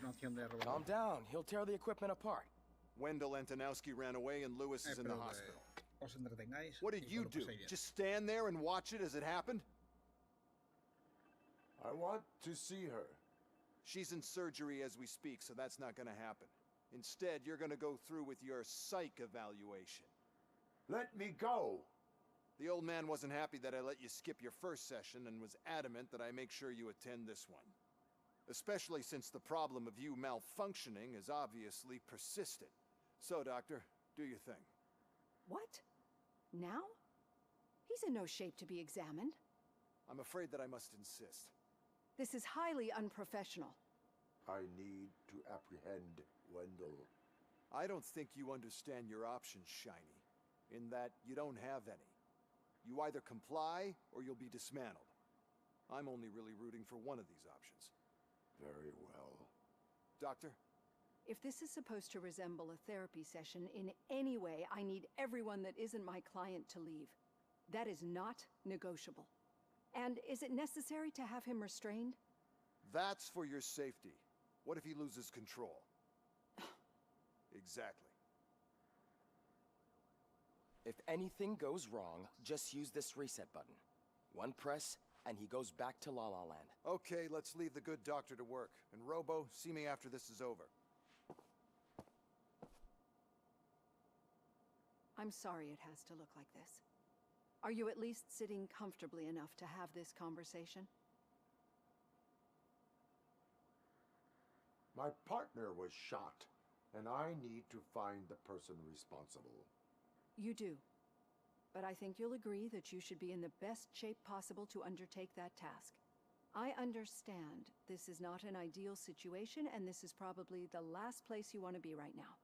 información de Calm RoboCop. down. He'll tear the equipment apart. Wendell Antonowski ran away and Lewis is in the Espero que hospital. os entretengáis. What did y que you lo do? paséis bien. Just stand there and watch it as it happened? I want to see her. She's in surgery as we speak, so that's not gonna happen. Instead, you're gonna go through with your psych evaluation. Let me go! The old man wasn't happy that I let you skip your first session and was adamant that I make sure you attend this one. Especially since the problem of you malfunctioning is obviously persistent. So, Doctor, do your thing. What? Now? He's in no shape to be examined. I'm afraid that I must insist. This is highly unprofessional. I need to apprehend Wendell. I don't think you understand your options, Shiny. In that you don't have any. You either comply or you'll be dismantled. I'm only really rooting for one of these options. Very well. Doctor? If this is supposed to resemble a therapy session in any way, I need everyone that isn't my client to leave. That is not negotiable. And is it necessary to have him restrained? That's for your safety. What if he loses control? Exactly. If anything goes wrong, just use this reset button. One press, and he goes back to La La Land. Okay, let's leave the good doctor to work. And Robo, see me after this is over. I'm sorry it has to look like this. Are you at least sitting comfortably enough to have this conversation? My partner was shot, and I need to find the person responsible. You do. But I think you'll agree that you should be in the best shape possible to undertake that task. I understand this is not an ideal situation, and this is probably the last place you want to be right now.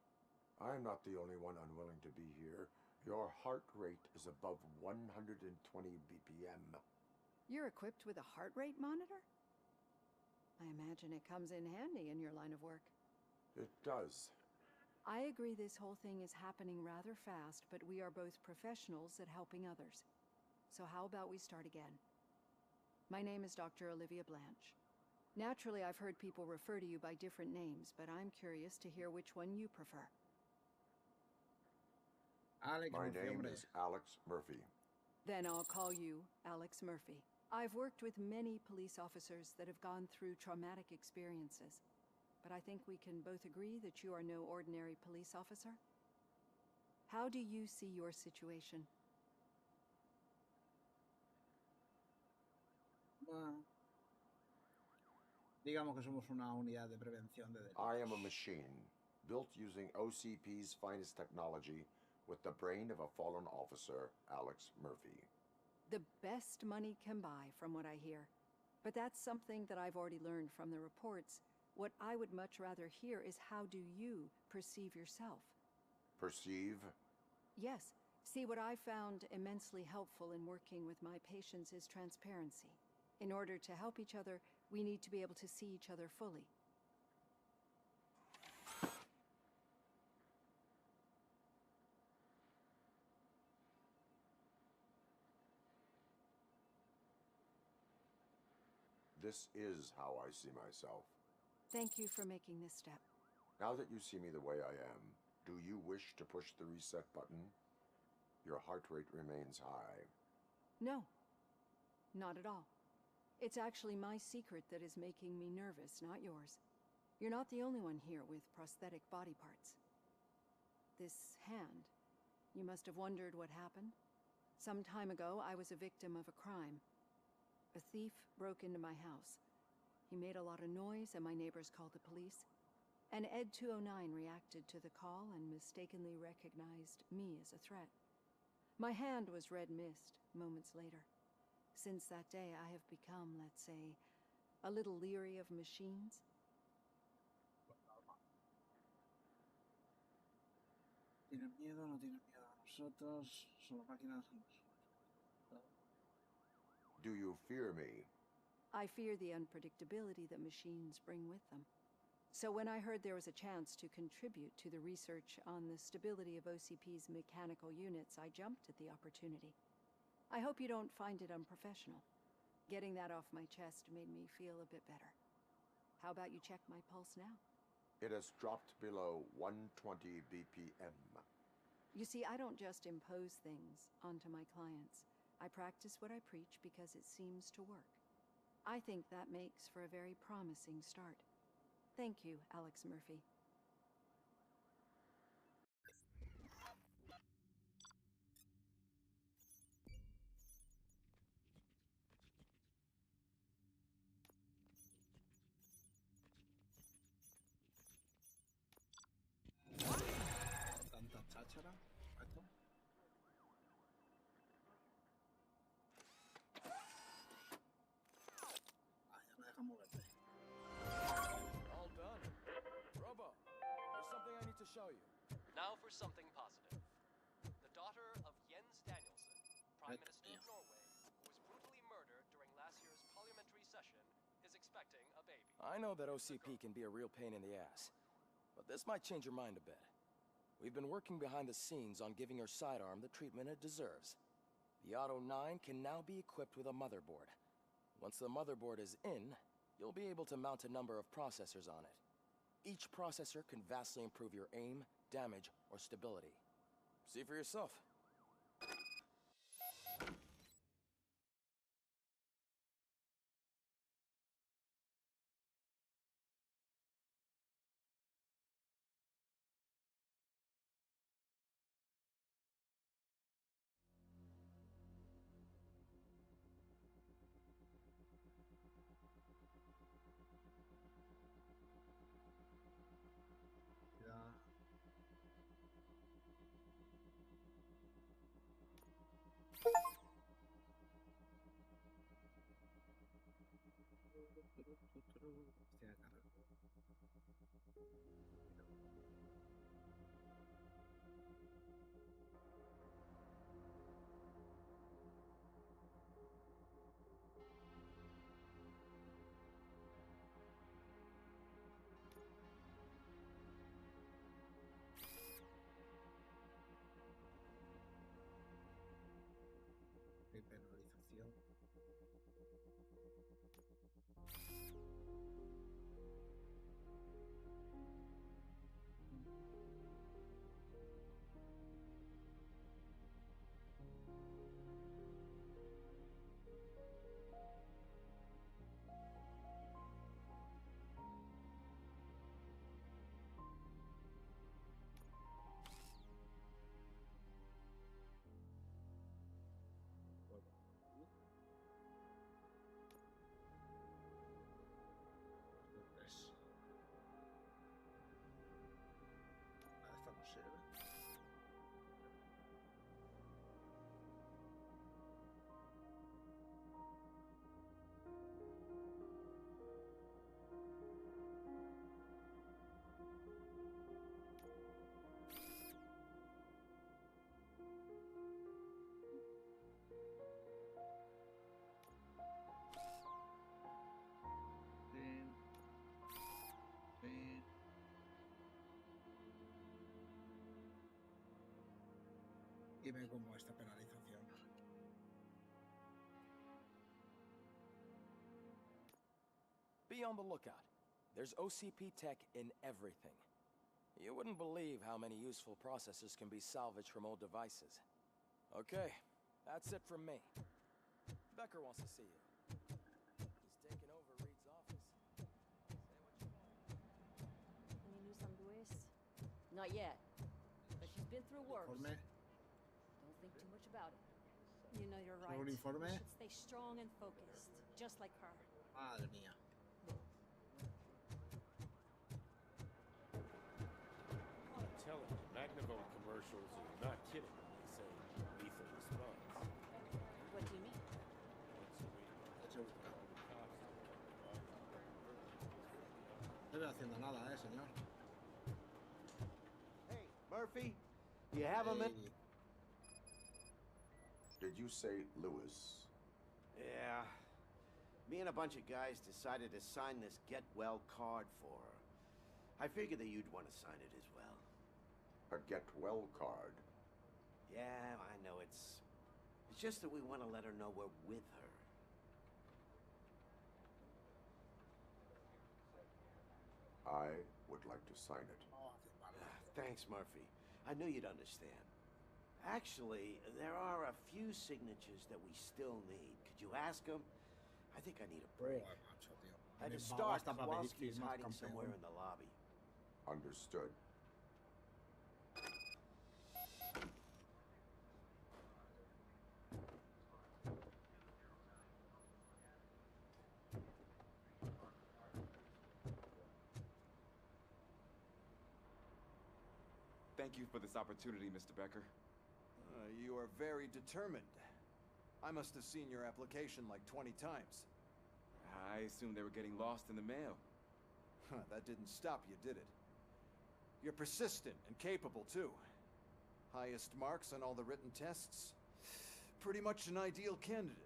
I'm not the only one unwilling to be here. Your heart rate is above 120 BPM. You're equipped with a heart rate monitor? I imagine it comes in handy in your line of work. It does. I agree this whole thing is happening rather fast, but we are both professionals at helping others. So how about we start again? My name is Dr. Olivia Blanche. Naturally, I've heard people refer to you by different names, but I'm curious to hear which one you prefer. Alex My Murphy, name hombre. is Alex Murphy. Then I'll call you Alex Murphy. I've worked with many police officers that have gone through traumatic experiences. But I think we can both agree that you are no ordinary police officer? How do you see your situation? Bueno, digamos que somos una unidad de prevención de delitos. I am a machine, built using OCP's finest technology with the brain of a fallen officer, Alex Murphy. The best money can buy, from what I hear. But that's something that I've already learned from the reports. What I would much rather hear is how do you perceive yourself? Perceive? Yes. See, what I found immensely helpful in working with my patients is transparency. In order to help each other, we need to be able to see each other fully. This is how I see myself. Thank you for making this step. Now that you see me the way I am, do you wish to push the reset button? Your heart rate remains high. No, not at all. It's actually my secret that is making me nervous, not yours. You're not the only one here with prosthetic body parts. This hand, you must have wondered what happened. Some time ago, I was a victim of a crime. A thief broke into my house. He made a lot of noise and my neighbors called the police. And Ed 209 reacted to the call and mistakenly recognized me as a threat. My hand was red mist moments later. Since that day, I have become, let's say, a little leery of machines. Tienen miedo, no tienen miedo a nosotros, solo máquinas. Do you fear me? I fear the unpredictability that machines bring with them. So when I heard there was a chance to contribute to the research on the stability of OCP's mechanical units, I jumped at the opportunity. I hope you don't find it unprofessional. Getting that off my chest made me feel a bit better. How about you check my pulse now? It has dropped below 120 BPM. You see, I don't just impose things onto my clients. I practice what I preach because it seems to work. I think that makes for a very promising start. Thank you, Alex Murphy. Tanta cháchara. Esto. Ah, ya me dejan moverte. All done. Robo, there's something I need to show you. Now for something positive. The daughter of Jens Danielson, Prime Right. Minister of Norway, who was brutally murdered during last year's parliamentary session, is expecting a baby. I know that OCP can be a real pain in the ass, but this might change your mind a bit. We've been working behind the scenes on giving her sidearm the treatment it deserves. The Auto 9 can now be equipped with a motherboard. Once the motherboard is in, you'll be able to mount a number of processors on it. Each processor can vastly improve your aim, damage, or stability. See for yourself. Ya. Hostia, carga. Qué penalización. Pues. Esta no sirve. Bien. Bien. Dime cómo esta penalización. Be on the lookout. There's OCP tech in everything. You wouldn't believe how many useful processors can be salvaged from old devices. Okay, that's it from me. Becker wants to see you. He's taken over Reed's office. Say what you want. Any news on Luis? Not yet. But she's been through worse. Informe. Don't think too much about it. You know you're right. ¿Un informe? We should stay strong and focused, just like her. Madre mía. I'm telling you, Magnavolt commercials are not kidding when they say lethal response. What do you mean? Eche buscar. No estoy haciendo nada, señor. Hey, Murphy, you have a minute? Hey, Did you say Lewis? Yeah. Me and a bunch of guys decided to sign this get well card for her. I figured that you'd want to sign it as well. A get well card. Yeah, I know it's just that we want to let her know we're with her. I would would like to sign it. Thanks, Murphy. I knew you'd understand. Actually, there are a few signatures that we still need. Could you ask them? I think I need a break. Macho, tío. At the Tienes start, basta para pedir Kowalski's firmas, hiding somewhere campeón. in the lobby. Understood. Thank you for this opportunity, Mr. Becker. You are very determined. I must have seen your application like 20 times. I assumed they were getting lost in the mail. That didn't stop you, did it? You're persistent and capable, too. Highest marks on all the written tests. Pretty much an ideal candidate.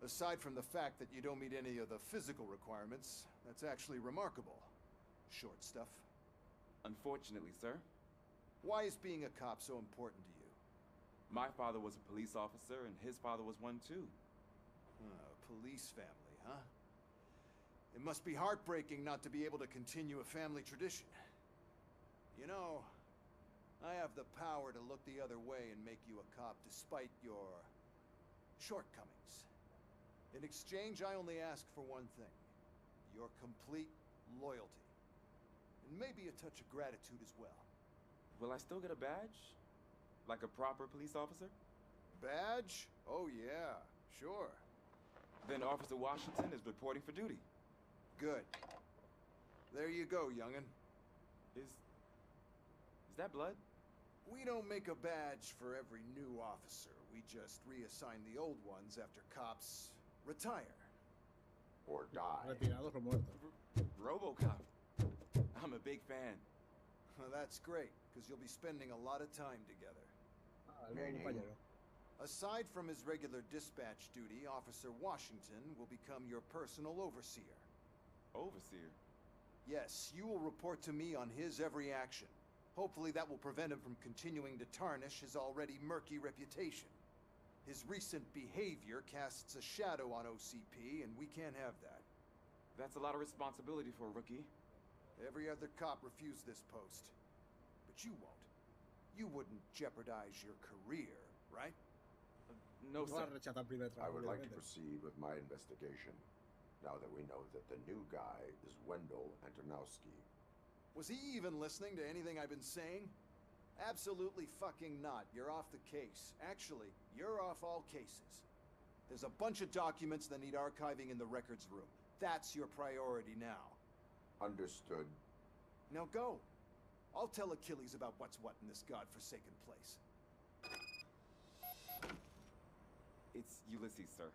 Aside from the fact that you don't meet any of the physical requirements, that's actually remarkable. Short stuff. Unfortunately, sir. Why is being a cop so important to you? My father was a police officer, and his father was one too. Police family, huh? It must be heartbreaking not to be able to continue a family tradition. You know, I have the power to look the other way and make you a cop despite your shortcomings. In exchange, I only ask for one thing. Your complete loyalty. And maybe a touch of gratitude as well. Will I still get a badge? Like a proper police officer? Badge? Oh yeah, sure. Then Officer Washington is reporting for duty. Good. There you go, young'un. Is that blood? We don't make a badge for every new officer. We just reassign the old ones after cops retire. Or die. Retirados o muertos. RoboCop. I'm a big fan. Well, that's great, because you'll be spending a lot of time together. El nuevo compañero. Aside from his regular dispatch duty, Officer Washington will become your personal overseer. Overseer? Yes, you will report to me on his every action. Hopefully that will prevent him from continuing to tarnish his already murky reputation. His recent behavior casts a shadow on OCP, and we can't have that. That's a lot of responsibility for a rookie. Every other cop refused this post. But you won't. You wouldn't jeopardize your career, right? No, No va sir. a rechazar el primer I trabajo, would like to obviamente. proceed with my investigation, now that we know that the new guy is Wendell Antonowski. Was he even listening to anything I've been saying? Absolutely fucking not. You're off the case. Actually, you're off all cases. There's a bunch of documents that need archiving in the records room. That's your priority now. Understood. Now go. I'll tell Achilles about what's what in this godforsaken place. It's Ulysses, sir.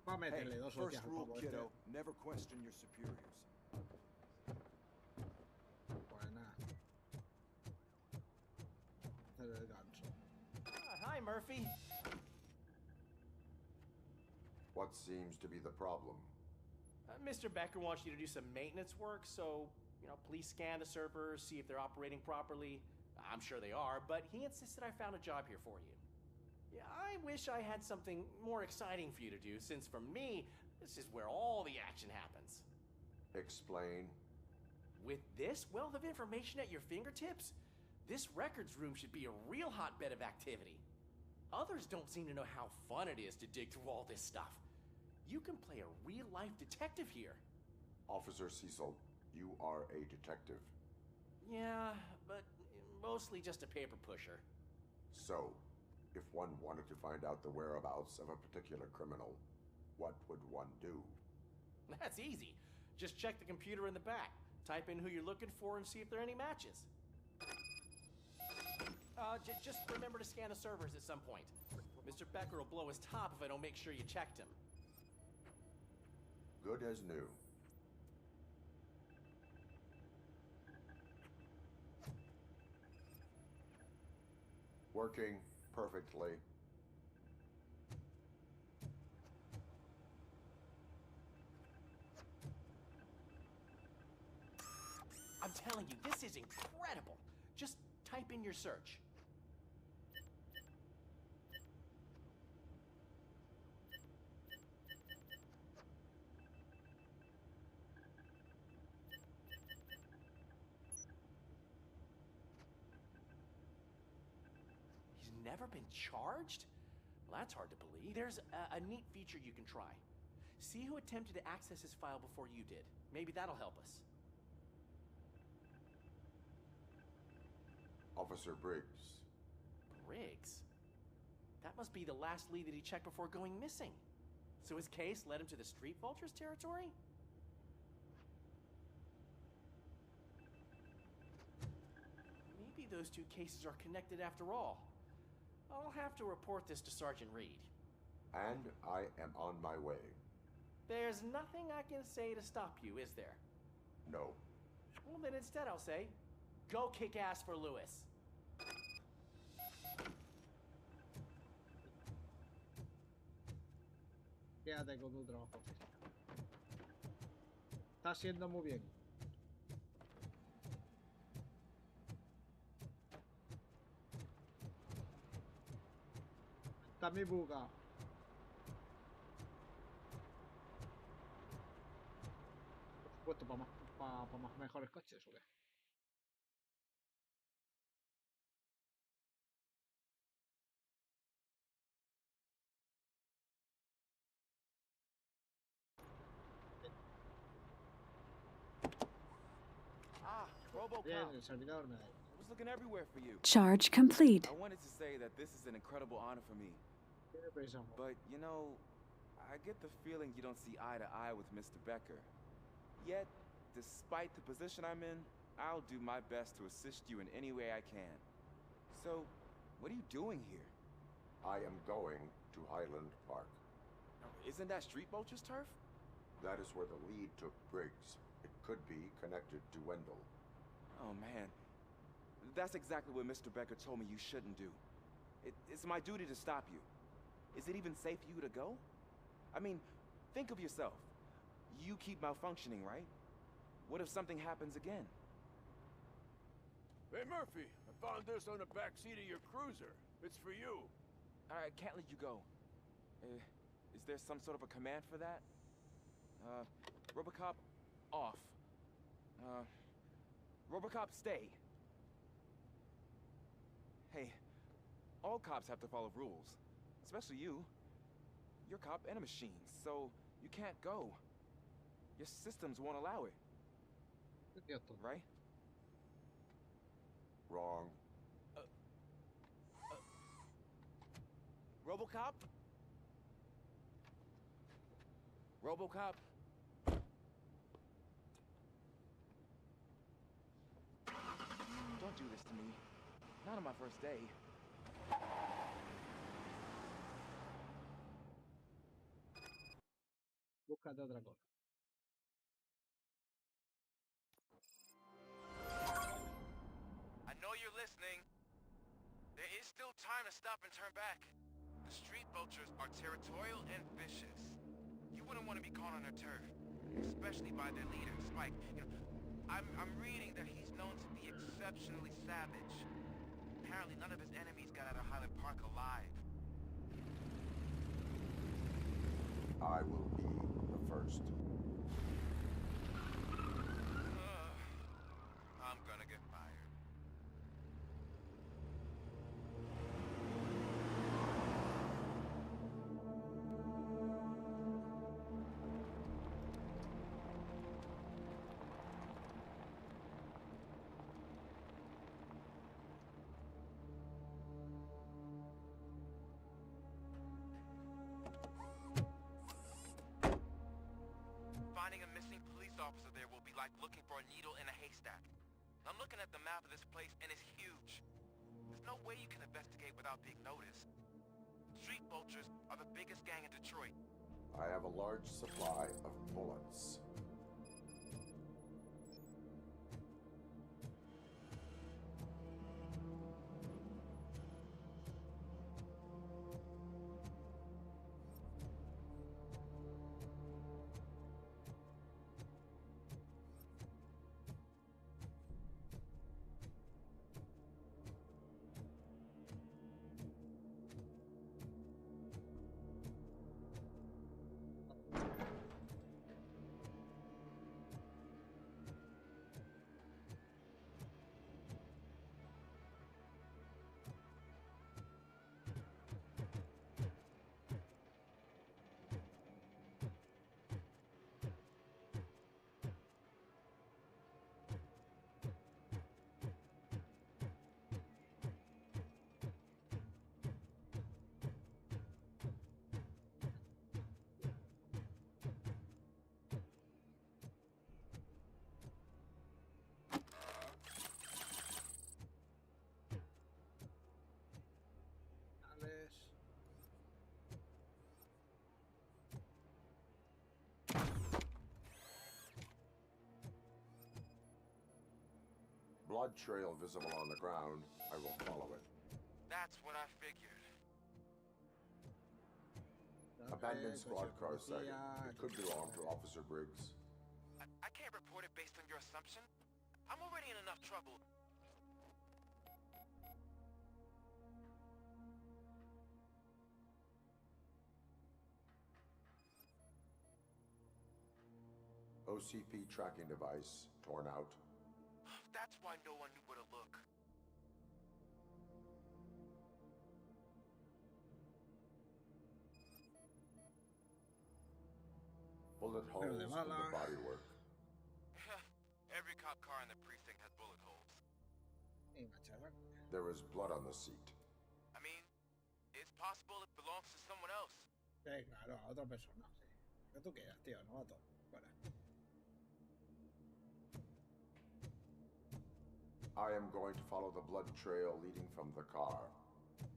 Va a Hey, meterle dos first hostias al rule, pavo kiddo, never question your superiors. Pues nada. Hacer el gancho. Hi, Murphy. What seems to be the problem? Mr. Becker wants you to do some maintenance work, so, please scan the servers, see if they're operating properly. I'm sure they are, but he insisted I found a job here for you. Yeah, I wish I had something more exciting for you to do, since for me, this is where all the action happens. Explain. With this wealth of information at your fingertips, this records room should be a real hotbed of activity. Others don't seem to know how fun it is to dig through all this stuff. You can play a real-life detective here. Officer Cecil, you are a detective. Yeah, but mostly just a paper pusher. So, if one wanted to find out the whereabouts of a particular criminal, what would one do? That's easy. Just check the computer in the back. Type in who you're looking for and see if there are any matches. Just remember to scan the servers at some point. Mr. Becker will blow his top if I don't make sure you checked him. Good as new. Working perfectly. I'm telling you, this is incredible. Just type in your search. never been charged? Well, that's hard to believe. There's a neat feature you can try. See who attempted to access his file before you did. Maybe that'll help us. Officer Briggs. Briggs? That must be the last lead that he checked before going missing. So his case led him to the Street Vultures territory? Maybe those two cases are connected after all. I'll have to report this to Sergeant Reed. And I am on my way. There's nothing I can say to stop you, is there? No. Well, then instead I'll say, go kick ass for Lewis. Quédate con tu trabajo. Está haciendo muy bien. Está mi buga. Por supuesto, para más mejores coches, ¿o qué? RoboCop. Bien, el servidor me da. I was looking everywhere for you. Charge complete. I wanted to say that this is an incredible honor for me. Tiene prisa. But, you know, I get the feeling you don't see eye to eye with Mr. Becker. Yet, despite the position I'm in, I'll do my best to assist you in any way I can. So, what are you doing here? I am going to Highland Park. Isn't that Street Vulture's turf? That is where the lead took Briggs. It could be connected to Wendell. Oh, man. That's exactly what Mr. Becker told me you shouldn't do. It's my duty to stop you. Is it even safe for you to go? I mean, think of yourself. You keep malfunctioning, right? What if something happens again? Hey, Murphy, I found this on the back seat of your cruiser. It's for you. I can't let you go. Is there some sort of a command for that? RoboCop, off. RoboCop, stay. Hey, all cops have to follow rules. Especially you. You're a cop and a machine, so you can't go. Your systems won't allow it. Right? Wrong. RoboCop? RoboCop? Don't do this to me. Not on my first day. Búscate otra cosa. I know you're listening. There is still time to stop and turn back. The Street Vultures are territorial and vicious. You wouldn't want to be caught on their turf, especially by their leader, Spike. You know, I'm reading that he's known to be exceptionally savage. Apparently none of his enemies got out of Highland Park alive. I will be the first. I'm gonna get fired. Finding a missing police officer there will be like looking for a needle in a haystack. I'm looking at the map of this place and it's huge. There's no way you can investigate without being noticed. Street Vultures are the biggest gang in Detroit. I have a large supply of bullets. blood trail visible on the ground, I will follow it. That's what I figured. Abandoned squad car sighting. It could belong to Officer Briggs. I can't report it based on your assumption. I'm already in enough trouble. OCP tracking device torn out. That's why no one knew where to look. Bullet holes in the bodywork. Every cop car in the precinct has bullet holes. There is blood on the seat. I mean, it's possible it belongs to someone else. Claro, a otra persona. Sí. ¿Qué tú quieras, tío? Novato. Fuera. I am going to follow the blood trail leading from the car.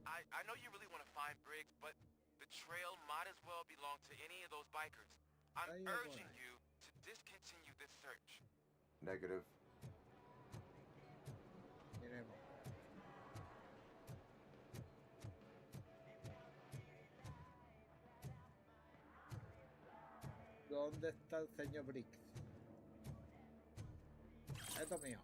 I know you really want to find Briggs, but the trail might as well belong to any of those bikers. I'm urging you to discontinue this search. Negative. Miremos. ¿Dónde está el señor Briggs? Esto es mío.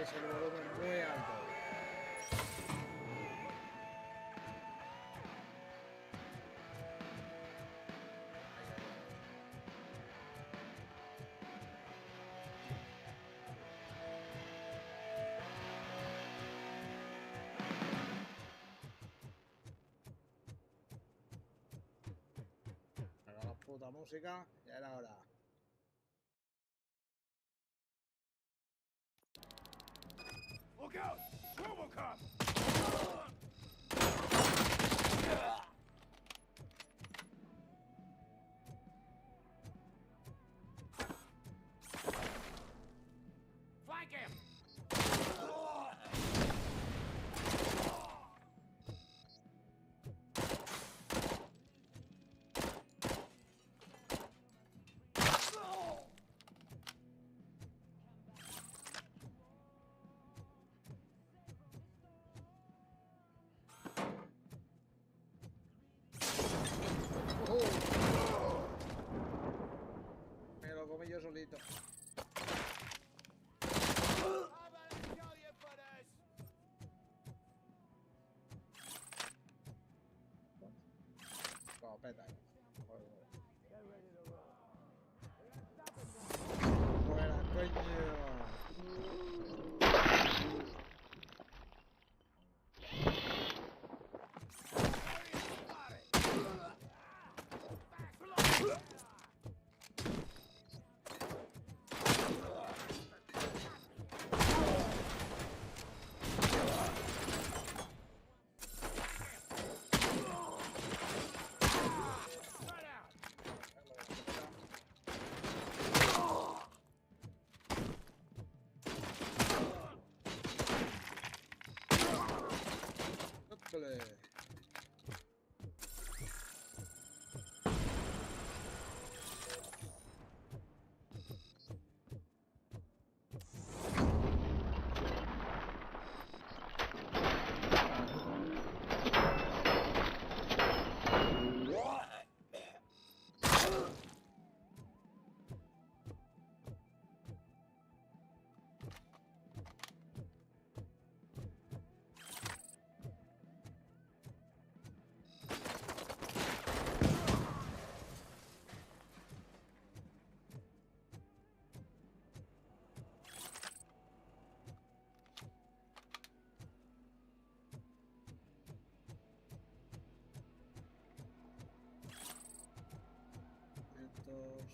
Es el volumen muy alto. Para la puta música, ya era hora. Look out! RoboCop! Flank him! Me lo comí yo solito. Espérate. Fuera, coño. Épale. Estos.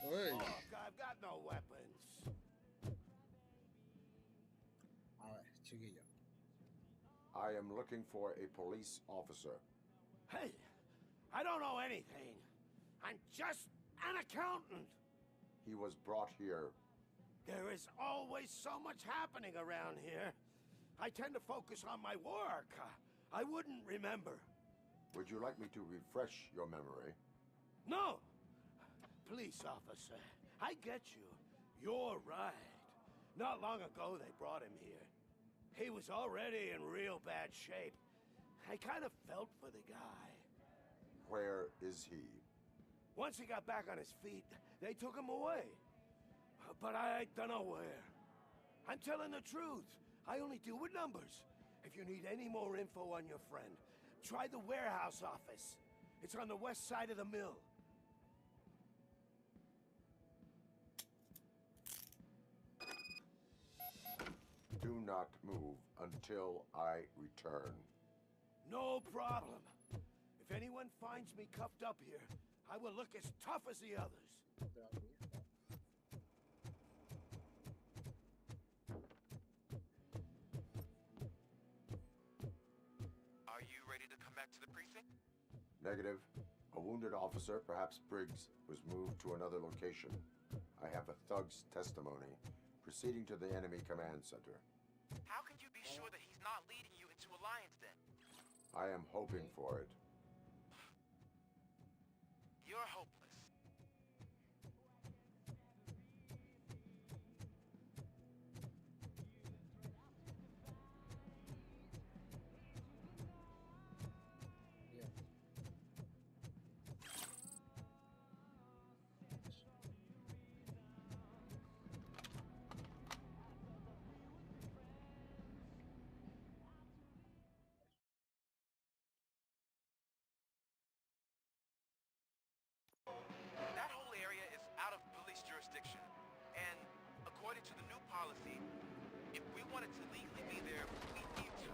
Uy. Look, I've got no weapons. A ver, chiquillo. I am looking for a police officer. Hey, I don't know anything. I'm just an accountant. He was brought here. There is always so much happening around here. I tend to focus on my work. I wouldn't remember. Would you like me to refresh your memory? No! Police officer, I get you. You're right. Not long ago they brought him here. He was already in real bad shape. I kind of felt for the guy. Where is he? Once he got back on his feet, they took him away. But I don't know where. I'm telling the truth. I only deal with numbers. If you need any more info on your friend, try the warehouse office. It's on the west side of the mill. Do not move until I return. No problem. If anyone finds me cuffed up here, I will look as tough as the others. Are you ready to come back to the precinct? Negative. A wounded officer, perhaps Briggs, was moved to another location. I have a thug's testimony, proceeding to the enemy command center. How can you be sure that he's not leading you into Alliance then? I am hoping for it. You're hopeless. That whole area is out of police jurisdiction. And according to the new policy, if we wanted to legally be there, we need to.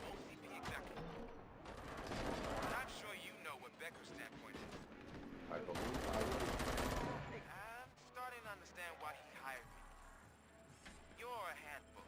OCP executive. And I'm sure you know what Becker's standpoint is. I believe I will. I'm starting to understand why he hired me. You're a handful.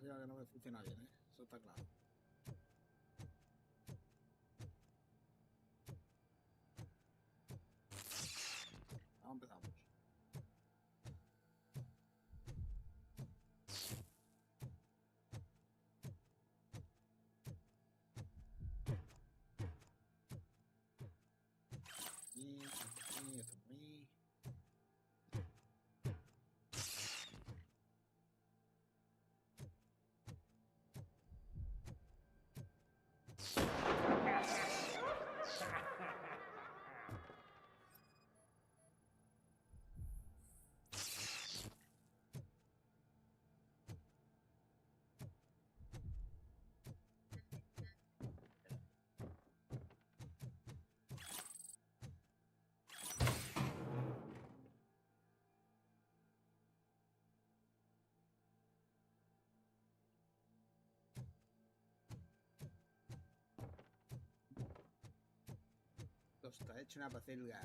arriba que no me funciona bien, ¿eh? Eso está claro. Vamos, empezamos. Y esto por mí. Sta c'è una pazelga.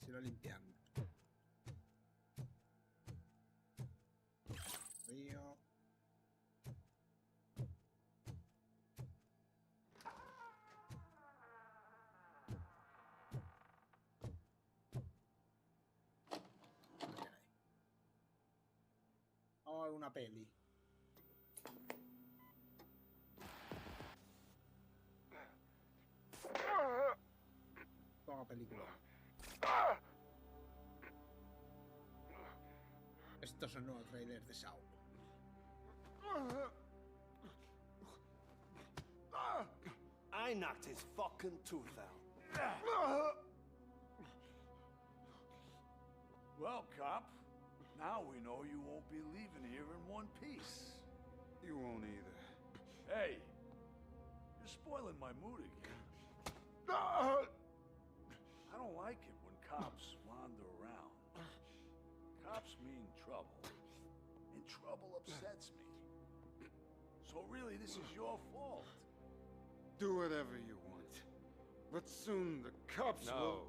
Si lo limpiamo. Io. Ho una peli. Película. Estos son nuevos trailers de Saul. I knocked his fucking tooth out. Well, cop, now we know you won't be leaving here in one piece. You won't either. Hey, you're spoiling my mood again. I don't like it when cops wander around. Cops mean trouble, and trouble upsets me. So really, this is your fault. Do whatever you want, but soon the cops will...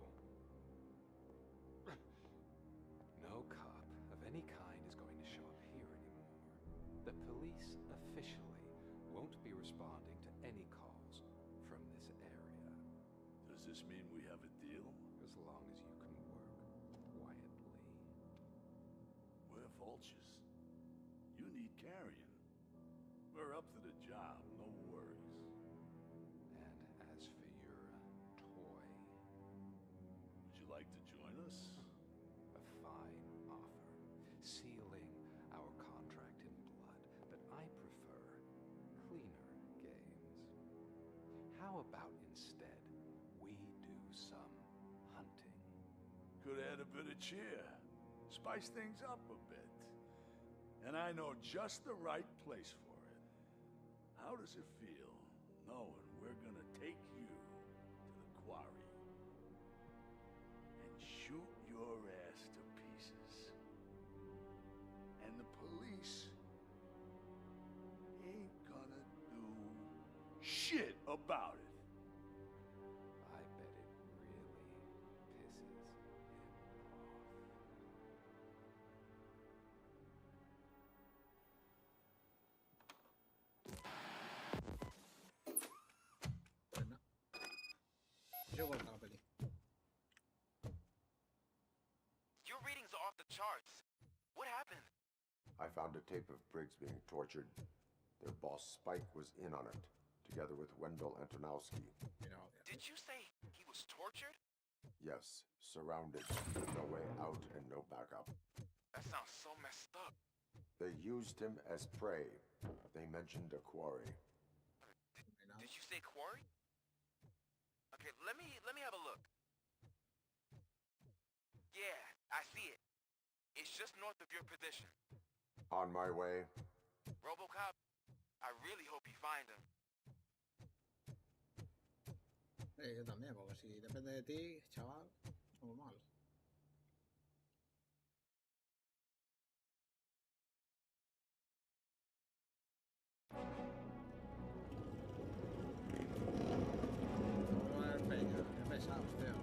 No cop of any kind is going to show up here anymore. The police officially won't be responding to any calls from this area. Does this mean we have a deal? As long as you can work quietly. We're vultures. You need carrying. We're up to the job, no worries. And as for your toy... Would you like to join us? A fine offer, sealing our contract in blood, but I prefer cleaner games. How about instead we do some hunting? Could add a bit of cheer. Spice things up a bit. And I know just the right place for it. How does it feel, knowing we're gonna take you to the quarry and shoot your ass to pieces? And the police ain't gonna do shit about it. I bet it really pisses him off. Bueno. Yo vuelto a la peli. Your readings are off the charts. What happened? I found a tape of Briggs being tortured. Their boss Spike was in on it, together with Wendell Antonowski. Did you say he was tortured? Yes, surrounded, no way out and no backup. That sounds so messed up. They used him as prey. They mentioned a quarry. Did you say quarry? Okay, let me have a look. Yeah, I see it. It's just north of your position. On my way. RoboCop, I really hope you find him. Yo también, porque si depende de ti, chaval, somos mal. Venga, qué pesados, tío.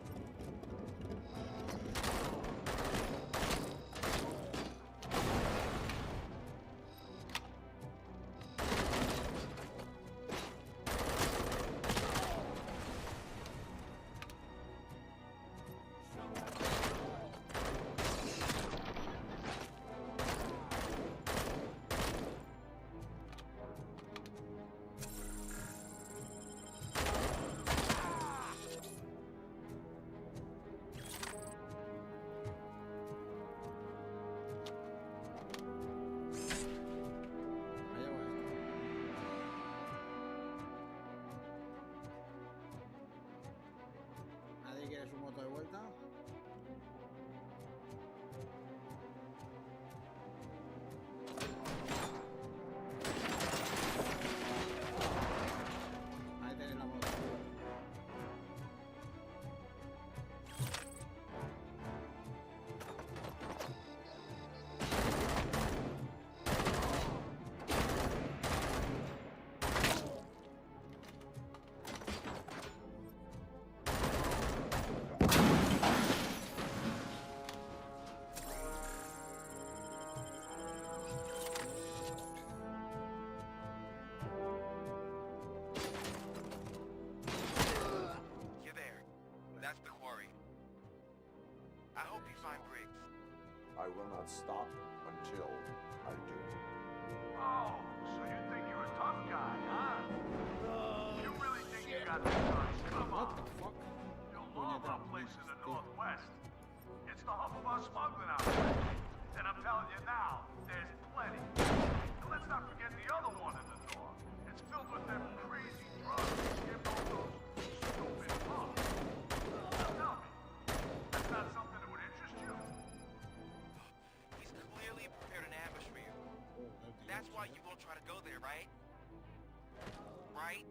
su moto de vuelta. Ahí tenéis la moto. You're there. That's the quarry. I hope you find Briggs. I will not stop until I do. Oh, so you think you're a tough guy, huh? You really think you got the guns? Come What on. the fuck? You'll love our place in the Northwest. It's the hub of our smuggling operation. And I'm telling you now, there's plenty. And let's not forget the other one in the north. It's filled with them crazy drugs given all those stupid punks. Now tell me, that's not something that would interest you? He's clearly prepared an ambush for you. That's why you won't try to go there, right? Right?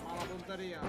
Mala puntería.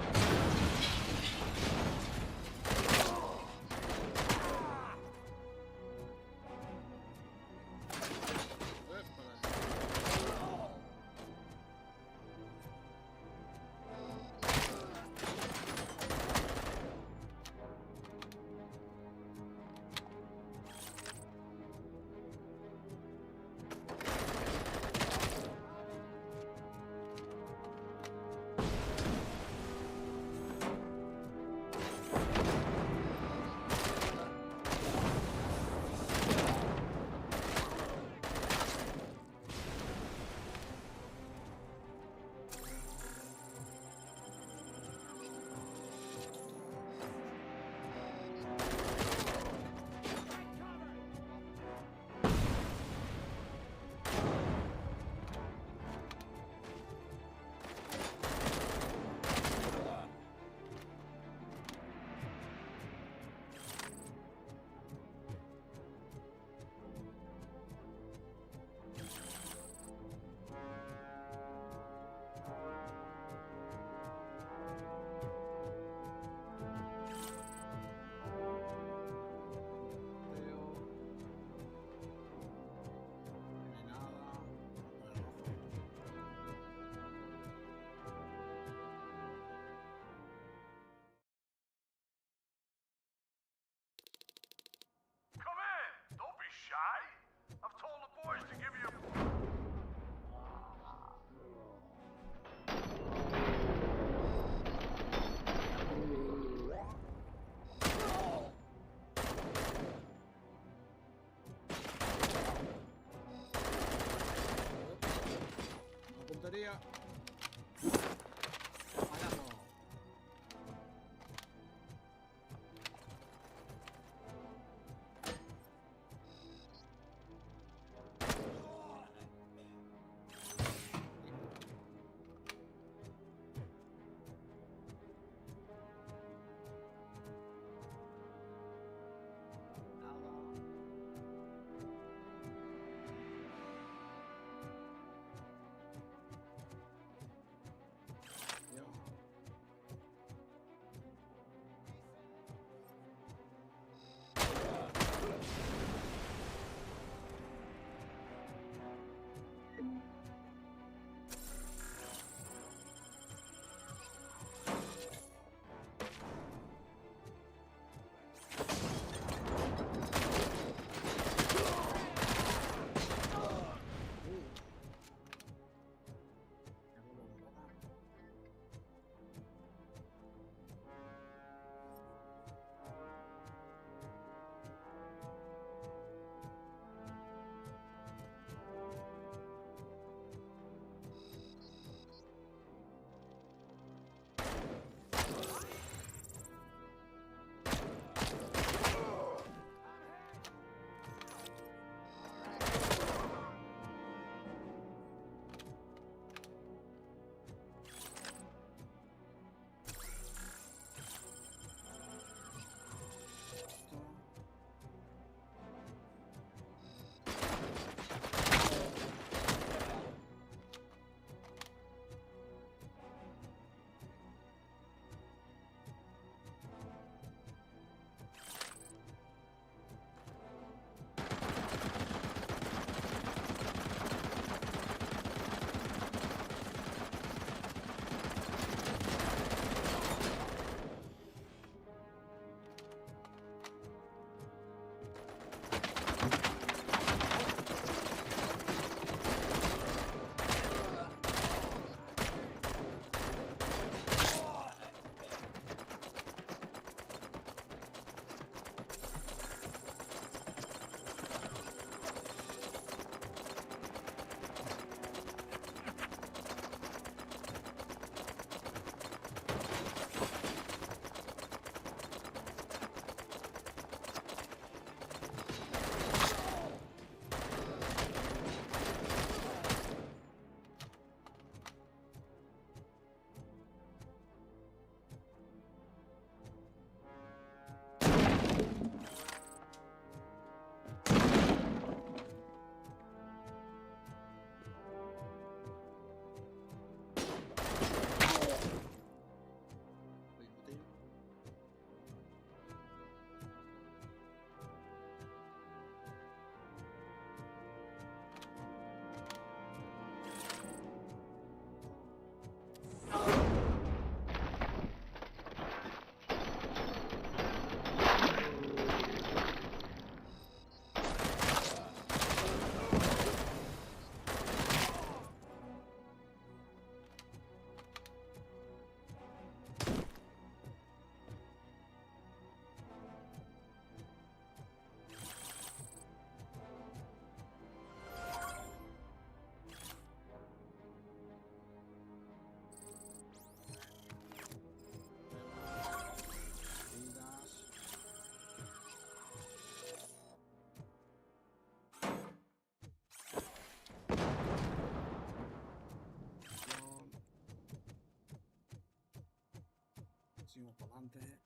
adelante.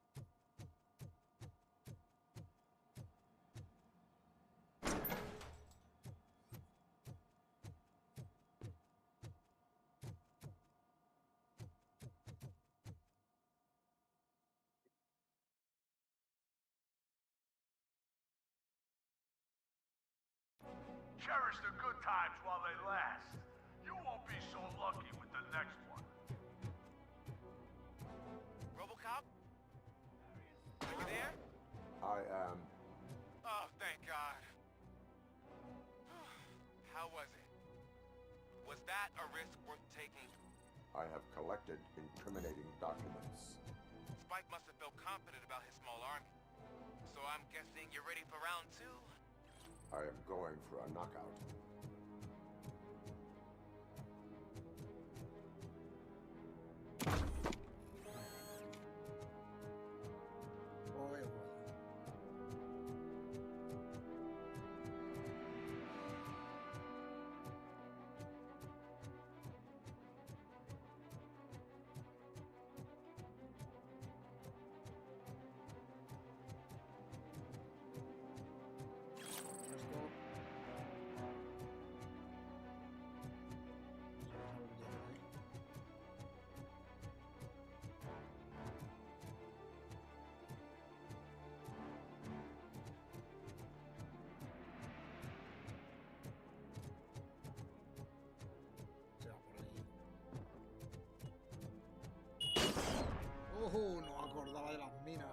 Cherish the good times while they last. You won't be so lucky with the next one. RoboCop? Are you there? I am. Oh, thank God. How was it? Was that a risk worth taking? I have collected incriminating documents. Spike must have felt confident about his small army. So I'm guessing you're ready for round 2? I am going for a knockout. No acordaba de las minas.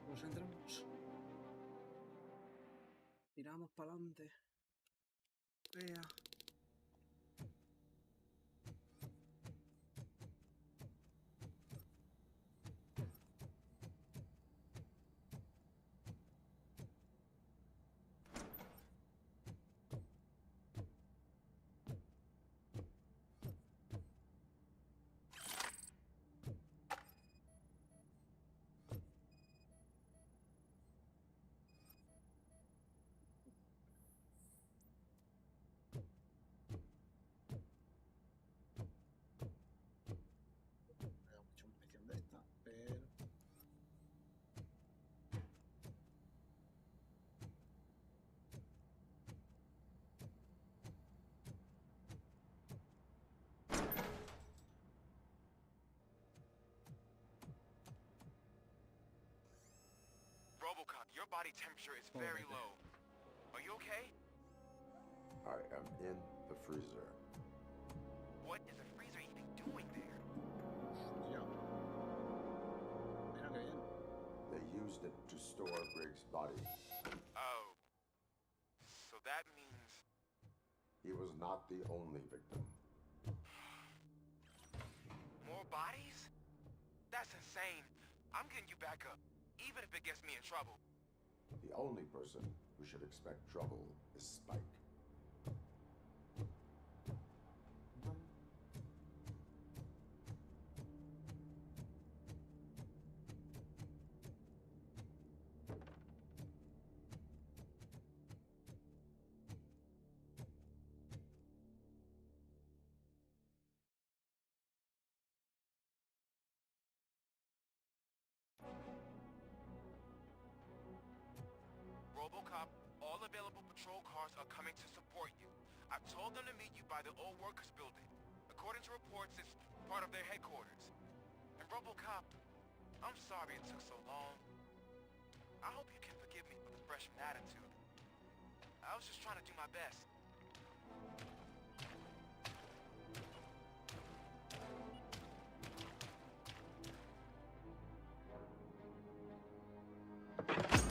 Pues entramos. Tiramos para adelante. Vea. RoboCop, your body temperature is very low. Are you okay? I am in the freezer. What is the freezer even doing there? Hostia. Mira qué bien. They used it to store Briggs' body. Oh. So that means... He was not the only victim. More bodies? That's insane. I'm getting you back up, even if it gets me in trouble. The only person who should expect trouble is Spike. RoboCop, all available patrol cars are coming to support you. I've told them to meet you by the old workers building. According to reports, it's part of their headquarters. And RoboCop, I'm sorry it took so long. I hope you can forgive me for the freshman attitude. I was just trying to do my best.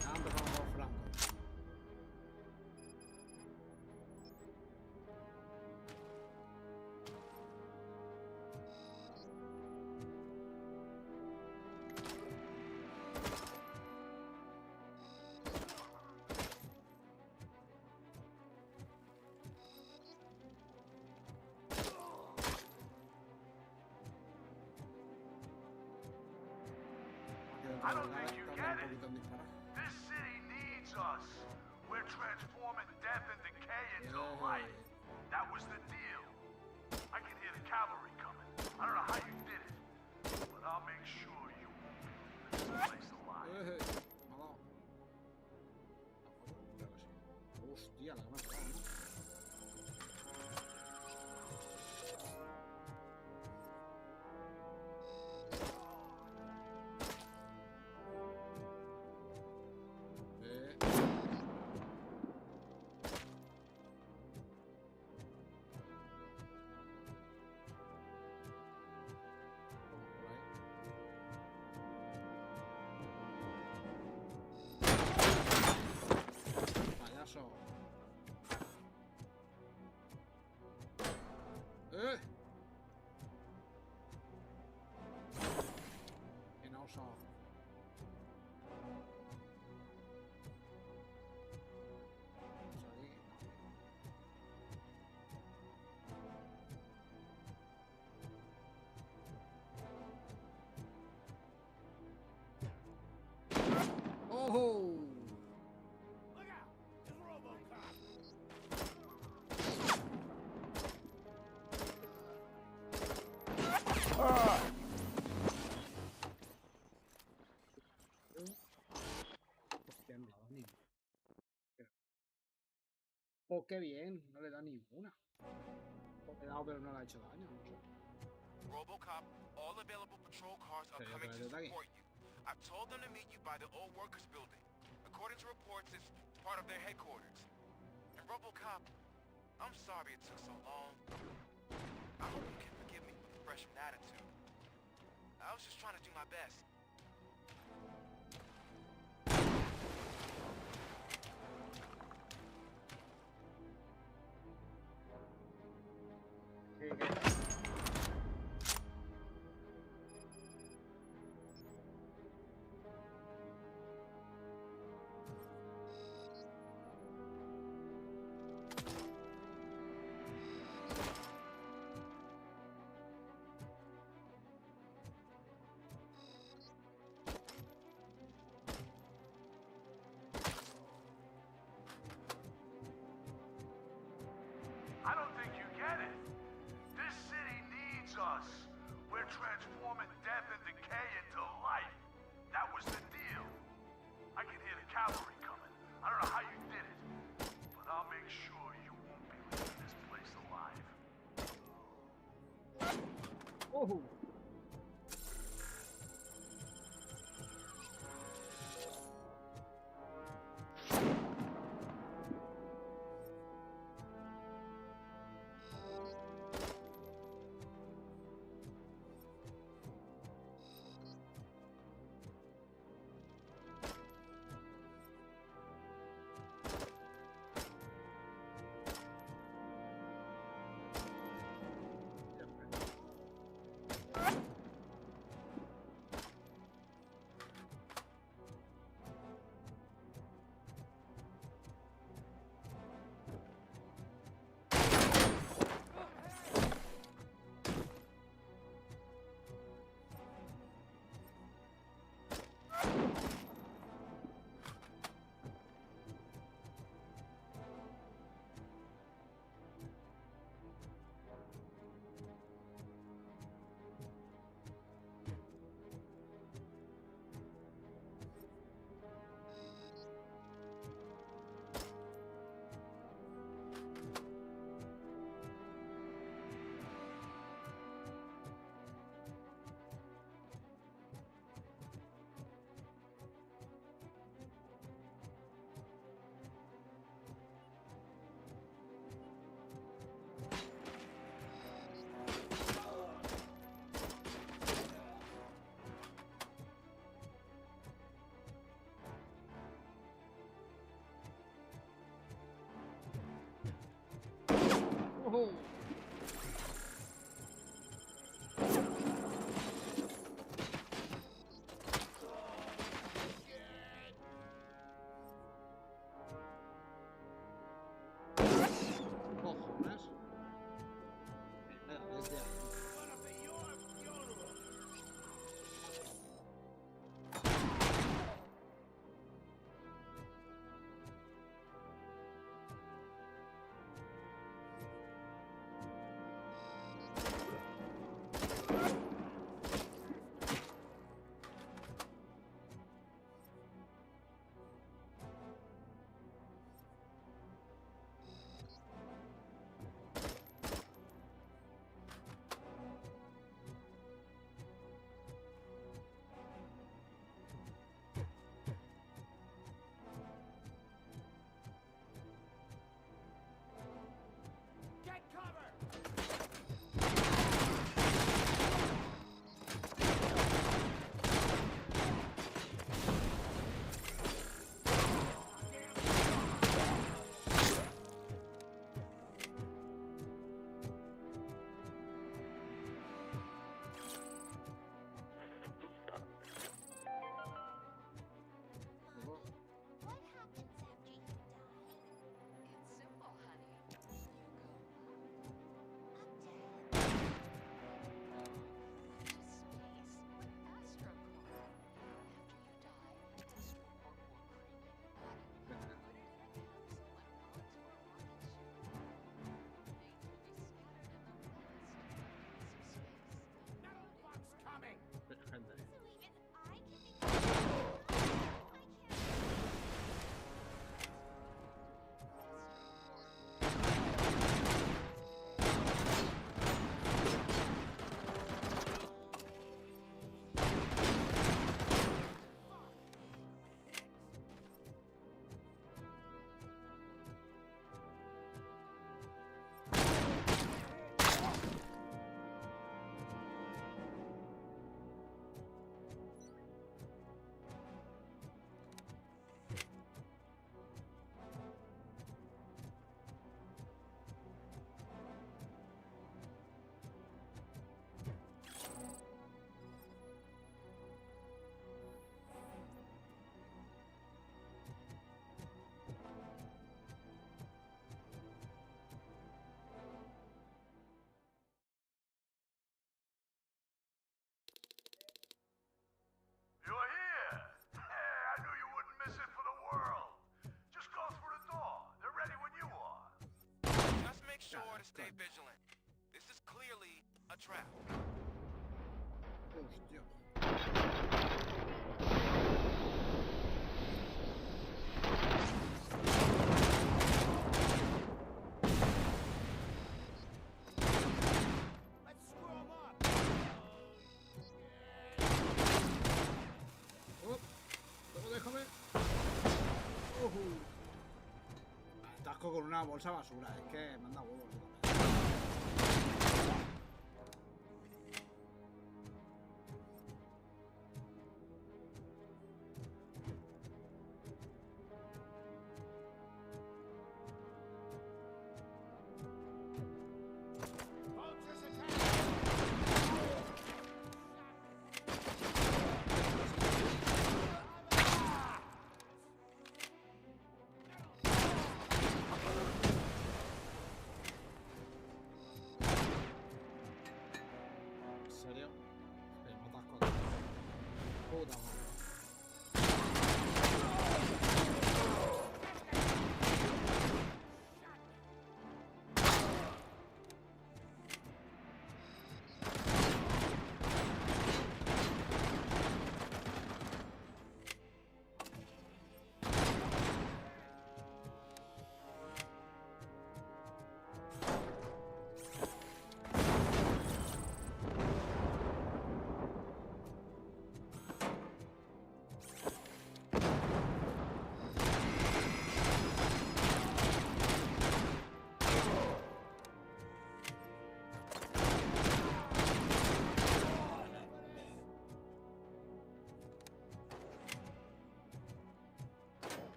Ya empezamos los francos. I don't think you get it. This city needs us. We're transforming death and decay into life. That was the deal. I can hear the cavalry coming. I don't know how you did it, but I'll make sure you won't be leaving this place alive. Hostia, la gana pegada, ¿no? Payaso. Que no oso. Oh! Look out! It's RoboCop! Hostia, no le ha dado ni. Oh, qué bien, no le da ninguna. O le he dado, pero no le ha hecho daño, no sé. RoboCop, all available patrol cars are Pero coming to otra vez de aquí. support you. I've told them to meet you by the old workers building. According to reports, it's part of their headquarters. And RoboCop, I'm sorry it took so long. I hope you can forgive me for the freshman attitude. I was just trying to do my best. I don't think you get it. This city needs us. We're transforming death and decay into life. That was the deal. I can hear the cavalry coming. I don't know how you did it, but I'll make sure you won't be leaving this place alive. Oh! ¡Oh! Cojones. Venga, desde ahí. Get cover! What happens after you die? It's simple, honey. sure to stay vigilant. This is clearly a trap. Déjame. Atasco con una bolsa basura. Es que manda huevos.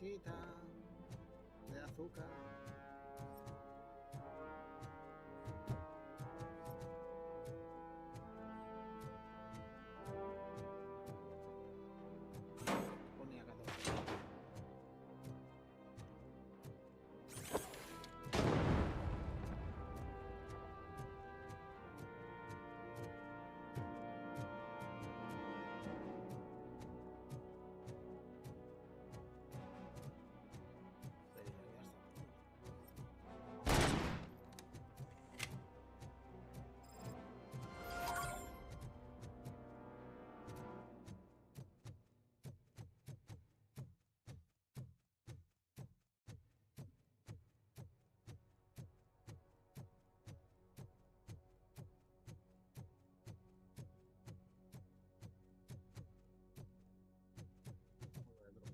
cajita de azúcar. Ponía 14.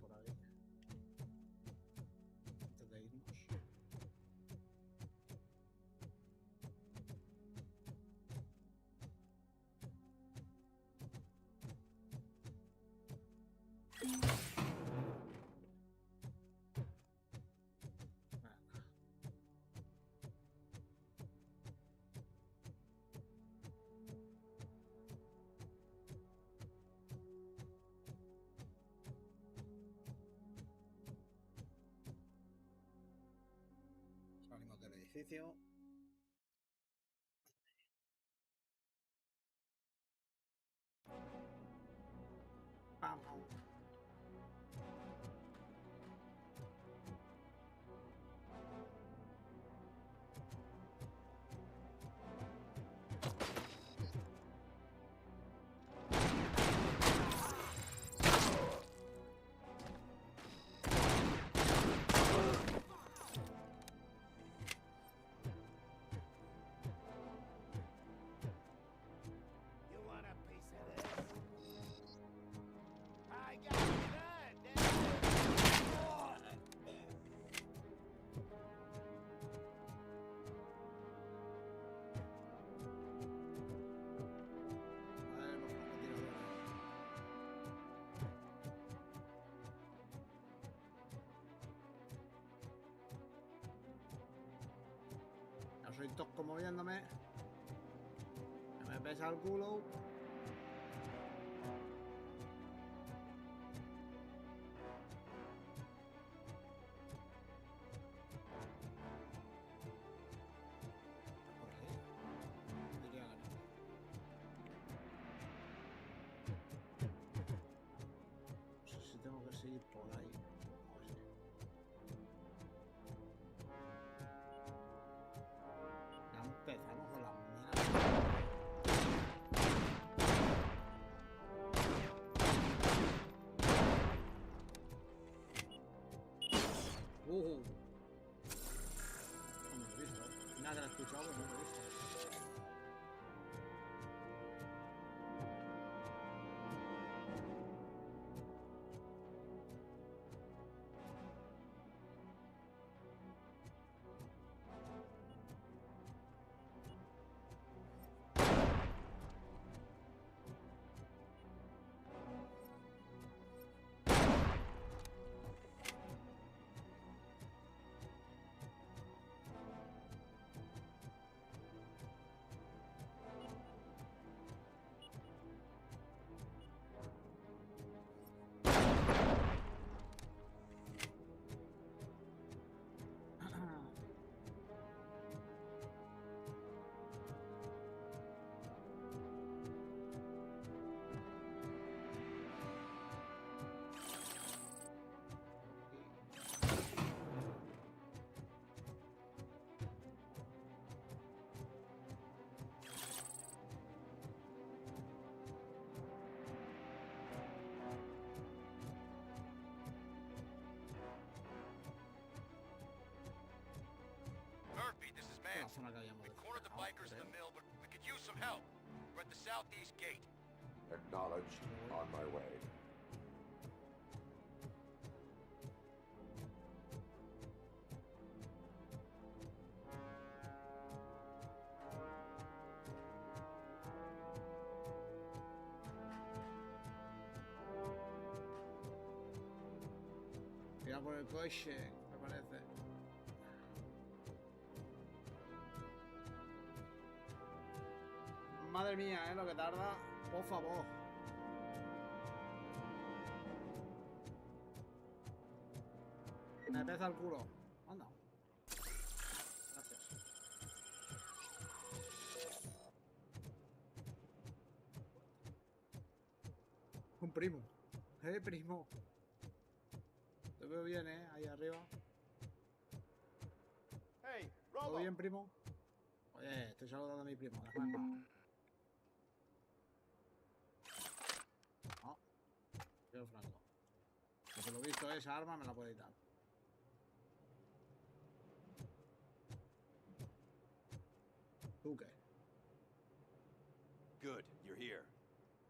Por ahí. Antes de irnos. Salimos del edificio. Vamos. You want a piece of this? I got none. Ya soy tosco moviéndome. Ya me pesa el culo. Por ahí. Diría que no. No sé si tengo que seguir por ahí. Ya empezamos con las minas. No me lo he visto, ¿eh? Nada que lo he escuchado, pero no lo he visto. Murphy, this is La Mance. zona que habíamos We cornered the bikers in the mill, but we could use some help. We're at the southeast gate. Acknowledged. On my way. irá por el coche, me parece. Madre mía, lo que tarda. Por favor. Me pesa el culo. Anda. Gracias. Un primo. Primo. Te veo bien, ahí arriba. Hey, ¿Todo Robo. bien, primo? Oye, estoy saludando a mi primo. Déjame en paz. No. Quiero franco. Que por lo visto esa arma me la puede quitar. ¿Tú qué? Good, you're here.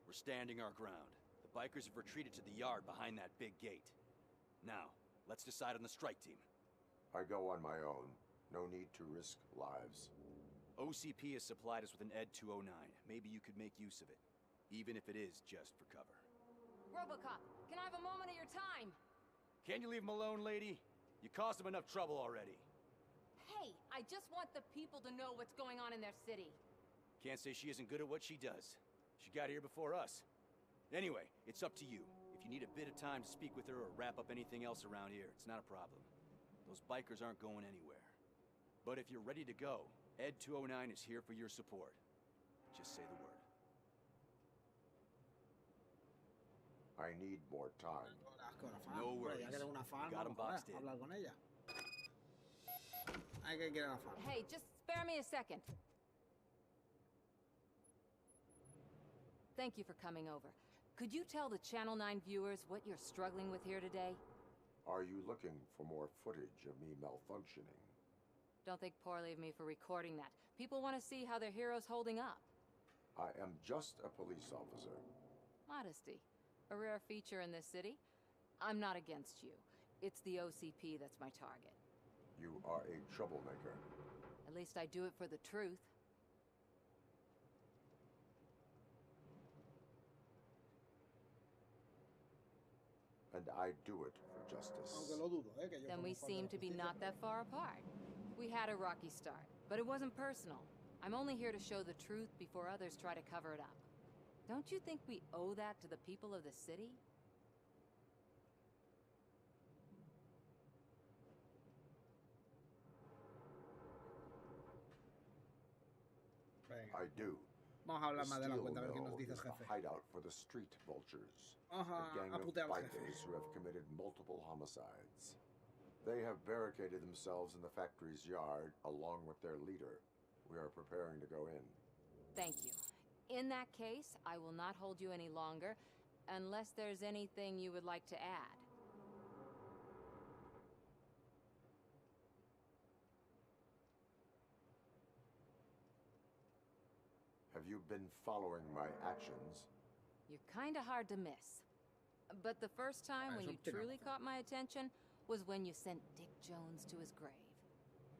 We're standing our ground. The bikers have retreated to the yard behind that big gate. Now, let's decide on the strike team. I go on my own. No need to risk lives. OCP has supplied us with an ED 209. Maybe you could make use of it, even if it is just for cover. RoboCop, can I have a moment of your time? Can't you leave him alone, lady? You caused him enough trouble already. Hey, I just want the people to know what's going on in their city. Can't say she isn't good at what she does. She got here before us. Anyway, it's up to you. If you need a bit of time to speak with her or wrap up anything else around here, it's not a problem. Those bikers aren't going anywhere. But if you're ready to go, ED 209 is here for your support. Just say the word. I need more time. No worries. Ya que tengo una fan, Got 'em vamos boxed a in. hablar con ella. Hay que ir a la fan. Hey, just spare me a second. Thank you for coming over. Could you tell the Channel 9 viewers what you're struggling with here today? Are you looking for more footage of me malfunctioning? Don't think poorly of me for recording that. People want to see how their hero's holding up. I am just a police officer. Modesty. A rare feature in this city. I'm not against you. It's the OCP that's my target. You are a troublemaker. At least I do it for the truth. And I do it for justice. Aunque lo dudo, que yo Then we formo parte de seem la to be justicia. not that far apart. We had a rocky start, but it wasn't personal. I'm only here to show the truth before others try to cover it up. Don't you think we owe that to the people of the city? I do. Vamos a hablar The más de la steel cuenta, a ver qué nos mill dice el is the jefe. hideout for the street vultures. Ajá, A gang of apunte al jefe. bikers who have committed multiple homicides. They have barricaded themselves in the factory's yard along with their leader. We are preparing to go in. Thank you. In that case, I will not hold you any longer, unless there's anything you would like to add. Have you been following my actions? You're kinda hard to miss. But the first time when you truly caught my attention was when you sent Dick Jones to his grave.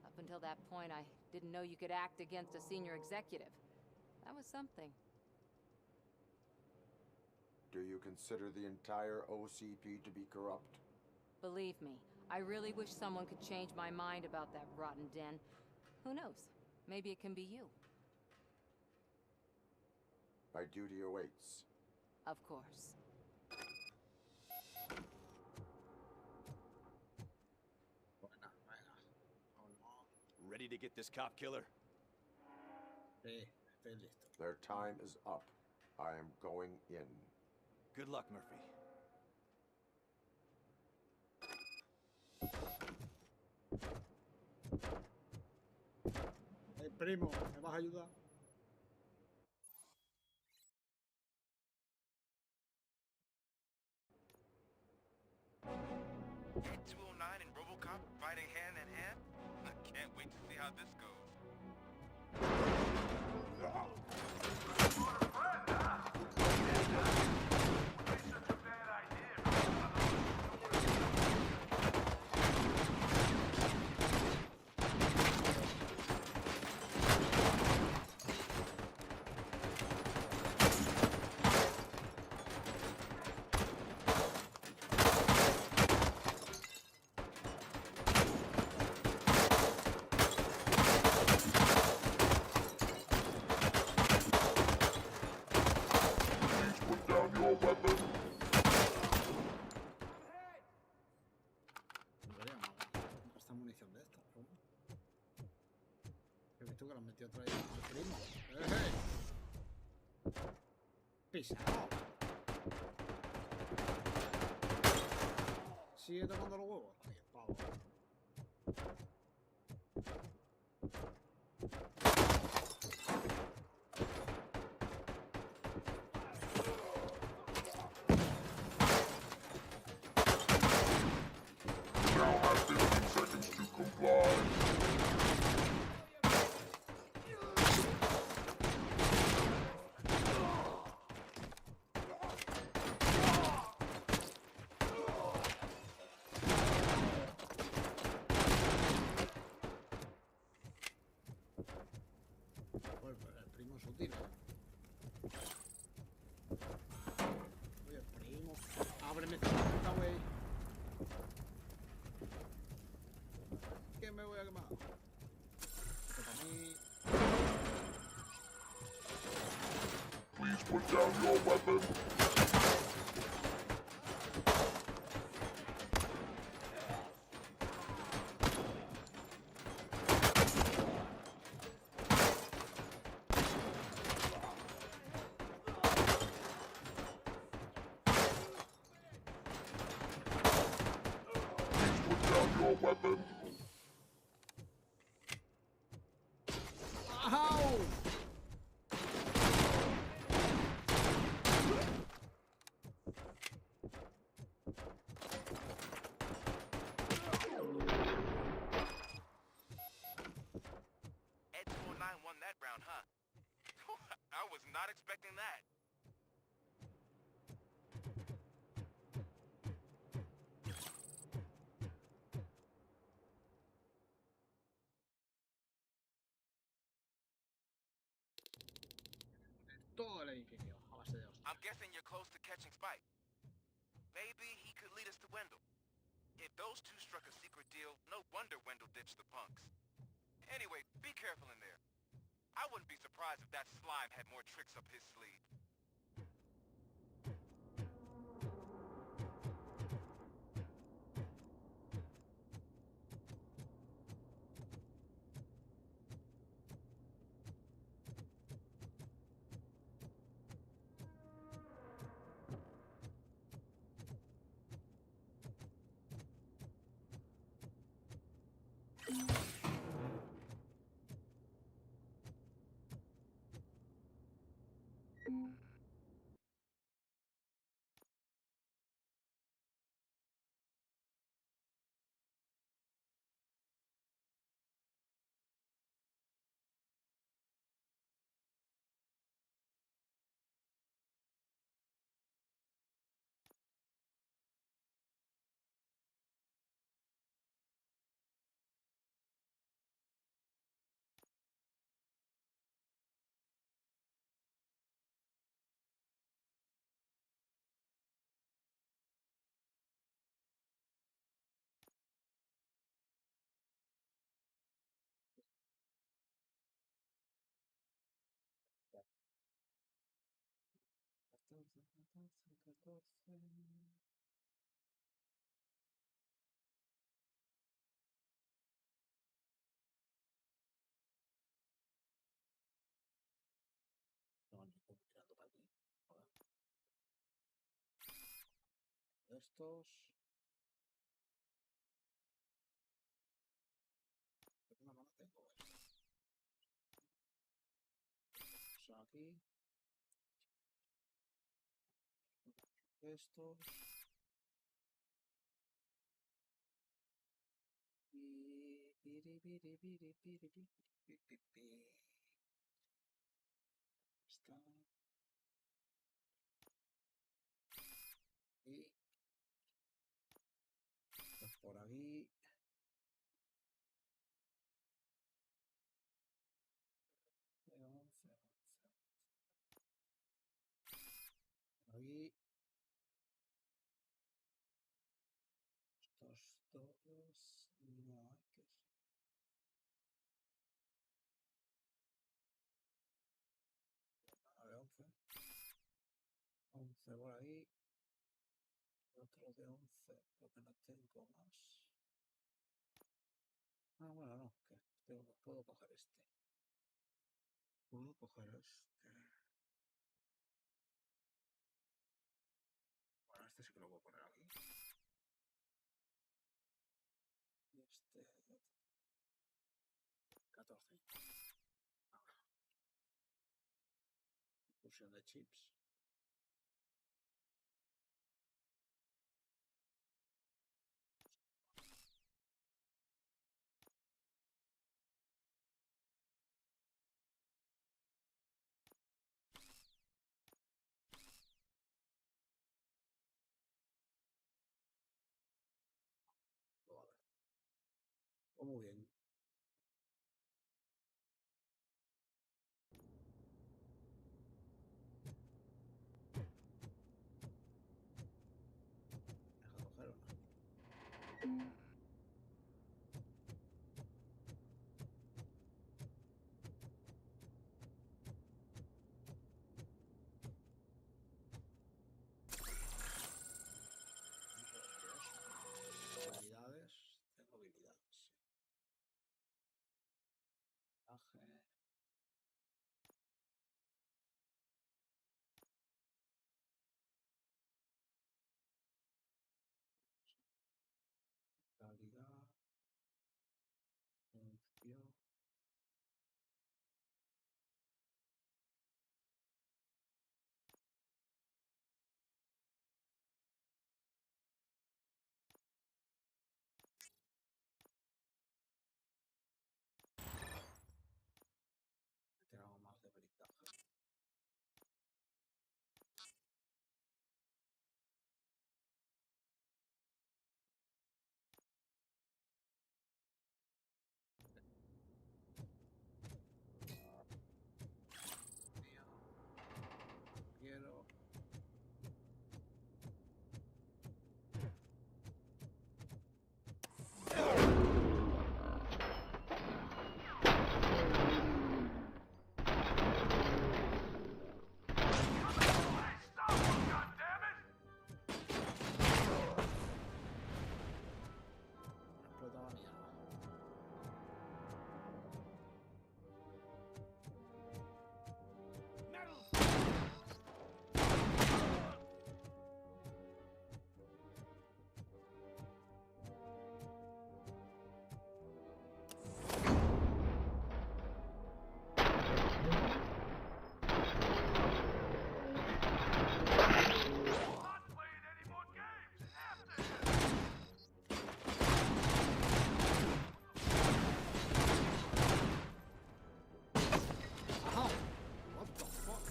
Up until that point, I didn't know you could act against a senior executive. That was something. Do you consider the entire OCP to be corrupt? Believe me, I really wish someone could change my mind about that rotten den. Who knows? Maybe it can be you. My duty awaits. Of course. Ready to get this cop killer? Sí, estoy listo. Their time is up. I am going in. Good luck, Murphy. Hey, primo, ¿me vas a ayudar? Ed 209 and RoboCop fighting hand in hand? I can't wait to see how this goes. tú que lo has metido otra vez al primo. Pisado. Sigue tomando los huevos. Ay, el pavo. Pues el primo es útil, Oye, el primo. Ábreme esta puerta, güey. Que me voy a quemar. Esto para mí. Please put down your weapon. Weapon. Ow! Ed 209 won that round, huh? I was not expecting that. Todo el edificio a base de hostias. I'm guessing you're close to catching Spike. Maybe he could lead us to Wendell. If those two struck a secret deal, no wonder Wendell ditched the punks. Anyway, be careful in there. I wouldn't be surprised if that slime had more tricks up his sleeve. No, ninguno tirando para aquí. Joder. Estos. ¿Por qué no tengo esto? Son aquí. Estos. Y... Está. Y... Pues por aquí. De 11, 11. Por aquí. Estos dos. No hay que ser. Vale, 11. 11 por ahí. Otro de 11, porque no tengo más. Ah, bueno, no, que puedo coger este. puedo coger este. Bueno, este sí que lo puedo poner aquí. Este. 14. Ahora. Fusión de chips. Vale. Oh, muy bien. Deja coger uno. Habilidades. Tengo habilidades. Aje. Calidad. Función. Tengo más de blindaje. Quiero. Explota la mierda. Ow! What the fuck?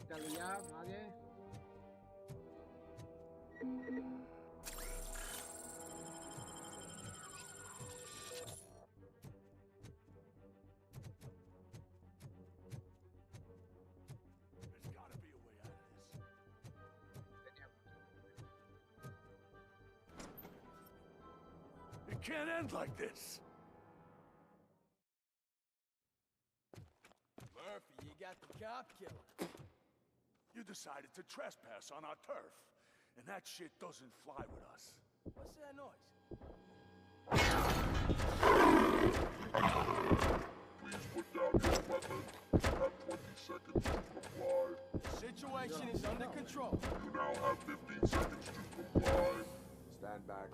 Calidad, nadie. There's gotta be a way out of this. It can't end like this. Murphy, you got the cop killer. You decided to trespass on our turf, and that shit doesn't fly with us. What's that noise? Please put down your weapon. You have 20 seconds to comply. The situation is under control. You now have 15 seconds to comply. Stand back.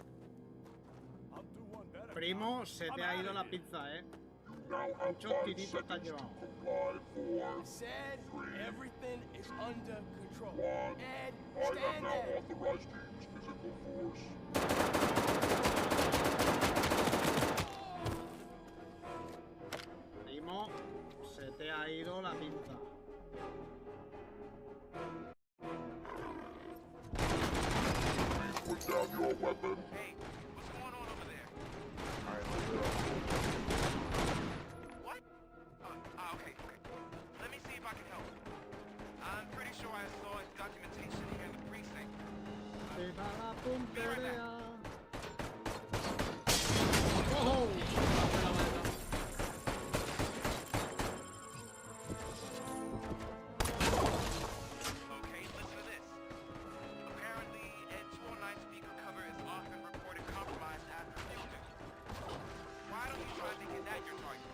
I'll do one better. Primo, se te ha ido la pinza, You now have Muchos 5 tiritos te has seconds to llevado. comply. 4, I said everything is under control. 1. Ed, I am stand now there. authorized to use physical force. down your weapon. Hey, what's going on over there? What? Okay. Let me see if I can help. I'm pretty sure I saw his documentation here in the precinct. Viva la puntería. ¡Oh! Okay, listen to this. Apparently, Ed 209 speaker cover is often reported compromised after field duty. Why don't you try making that your target?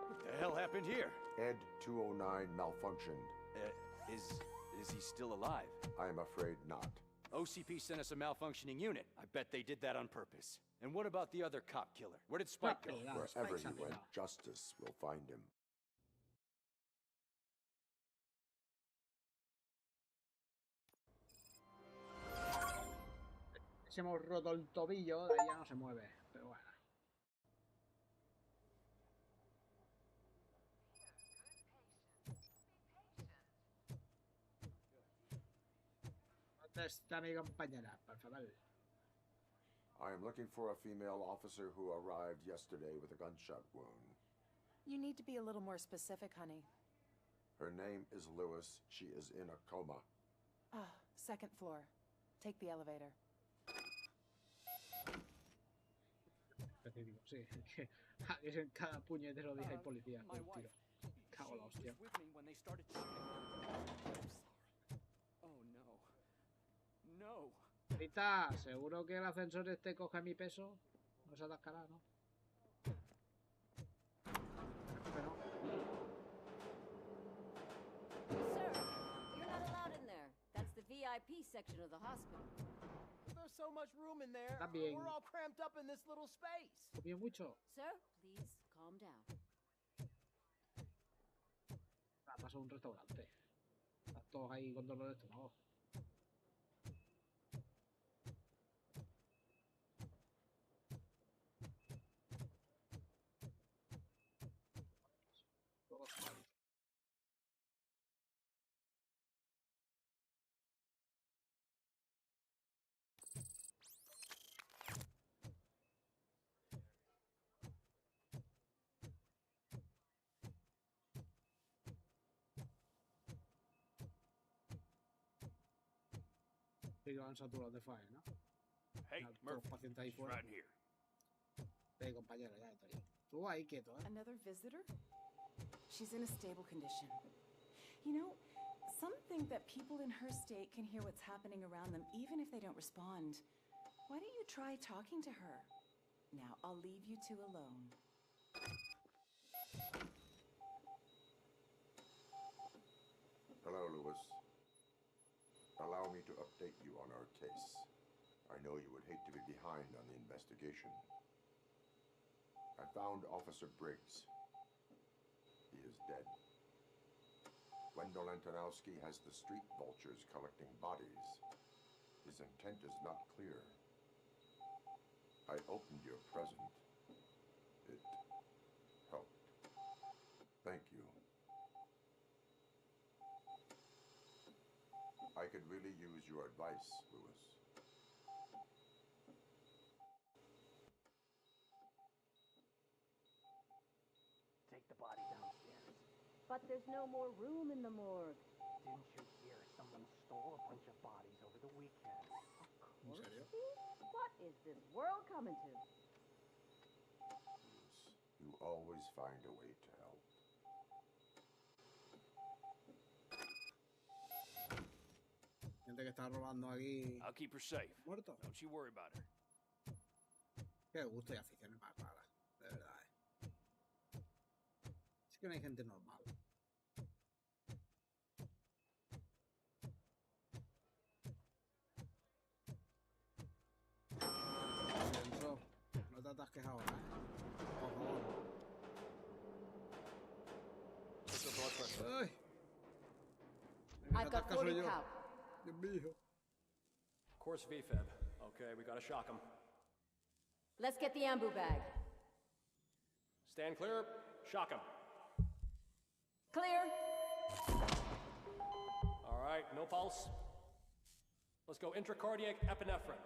What the hell happened here? Ed 209 malfunctioned. Is he still alive? I am afraid not. OCP sent us a malfunctioning unit. I bet they did that on purpose. And what about the other cop killer? Where did Spike go? Wherever he went, justice will find him. Se hemos roto el tobillo, de ahí ya no se mueve, pero bueno. ¿Dónde está mi compañera, por favor? I am looking for a female officer who arrived yesterday with a gunshot wound. You need to be a little more specific, honey. Her name is Lewis. She is in a coma. Ah, second floor. Take the elevator. Específico, sí. Es en cada puñetero día hay policía con un tiro. Cago la hostia. No. Rita, ¿seguro que el ascensor este coge mi peso? No se atascará, ¿no? Pero... Sir, you're not allowed in there. That's the VIP section of the hospital. There's so much room in there. Está bien. We're all cramped up in this little space. Bien mucho. Sir, please calm down. Ha pasado un restaurante. Están todos ahí con dolor de estómago. Sí, que van saturados de fire, ¿no? Hey, Murphy, pacientes ahí she's fuera. right here. Compañero, ya estoy. Tú ahí quieto, ¿eh? Another visitor? She's in a stable condition. You know, some think that people in her state can hear what's happening around them even if they don't respond. Why don't you try talking to her? Now, I'll leave you two alone. Hello, Lewis. Allow me to update you on our case. I know you would hate to be behind on the investigation. I found Officer Briggs. He is dead. When Admiral Antonowski has the street vultures collecting bodies. His intent is not clear. I opened your present. It helped. Thank you. I could really use your advice, Louis. Take the body downstairs. But there's no more room in the morgue. Didn't you hear someone stole a bunch of bodies over the weekend? ¿En serio? What is this world coming to? You always find a way to help. Gente que está robando aquí. I'll keep her safe. Muerto. Don't you worry about her. Qué gusto y aficiones más raras, de verdad. Es que no hay gente normal. Lorenzo, no te atasques ahora, por favor. Ay. I've got 40 cal. Dios mío. Course VFib. Okay, we gotta shock him. Let's get the ambu bag. Stand clear. Shock him. Clear. All right, no pulse. Let's go intracardiac epinephrine.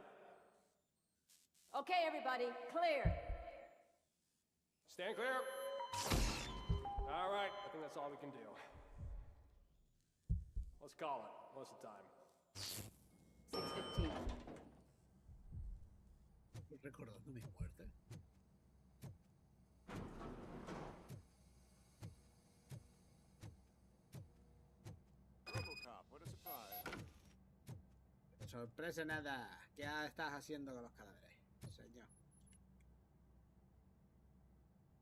Okay, everybody, clear. Stand clear. All right, I think that's all we can do. Let's call it. What's the time? 6:15. Recordando mi muerte. RoboCop, what a surprise. Sorpresa nada. ¿Qué estás haciendo con los cadáveres, señor?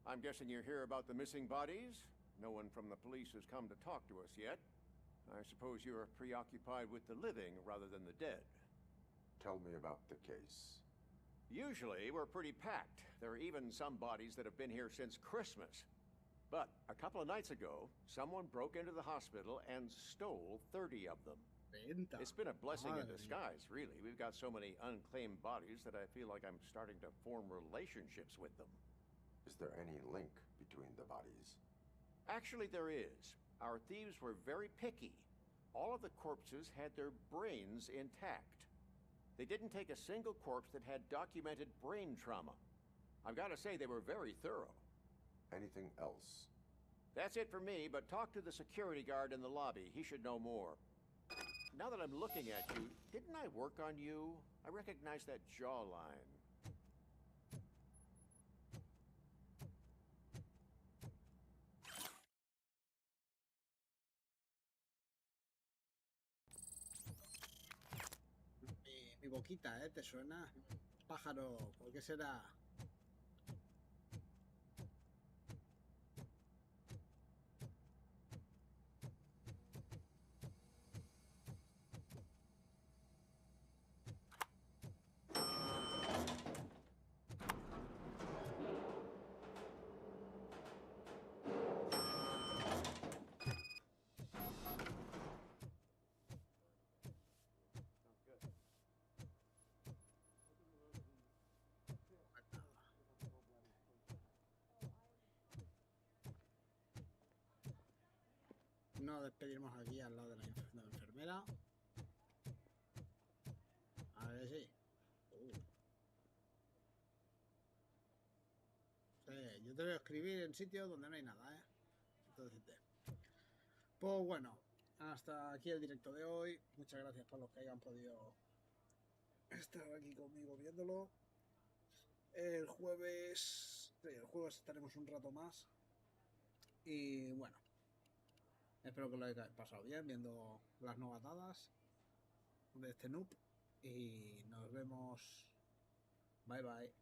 I'm guessing you're here about the missing bodies? No one from the police has come to talk to us yet. I suppose you're preoccupied with the living rather than the dead. Tell me about the case. Usually, we're pretty packed. There are even some bodies that have been here since Christmas. But a couple of nights ago, someone broke into the hospital and stole 30 of them. It's been a blessing in disguise, really. We've got so many unclaimed bodies that I feel like I'm starting to form relationships with them. Is there any link between the bodies? Actually, there is. Our thieves were very picky. All of the corpses had their brains intact. They didn't take a single corpse that had documented brain trauma. I've got to say, they were very thorough. Anything else? That's it for me, but talk to the security guard in the lobby. He should know more. Now that I'm looking at you, didn't I work on you? I recognize that jawline. Mi boquita, ¿te suena? Pájaro, ¿por qué será? Nos despedimos aquí al lado de la enfermera. A ver si. Sí, yo te voy a escribir en sitios donde no hay nada, ¿eh? Entonces, pues bueno, hasta aquí el directo de hoy. Muchas gracias por los que hayan podido estar aquí conmigo viéndolo. El jueves estaremos un rato más. Y bueno. Espero que lo hayáis pasado bien viendo las novatadas de este noob. Y nos vemos. Bye bye.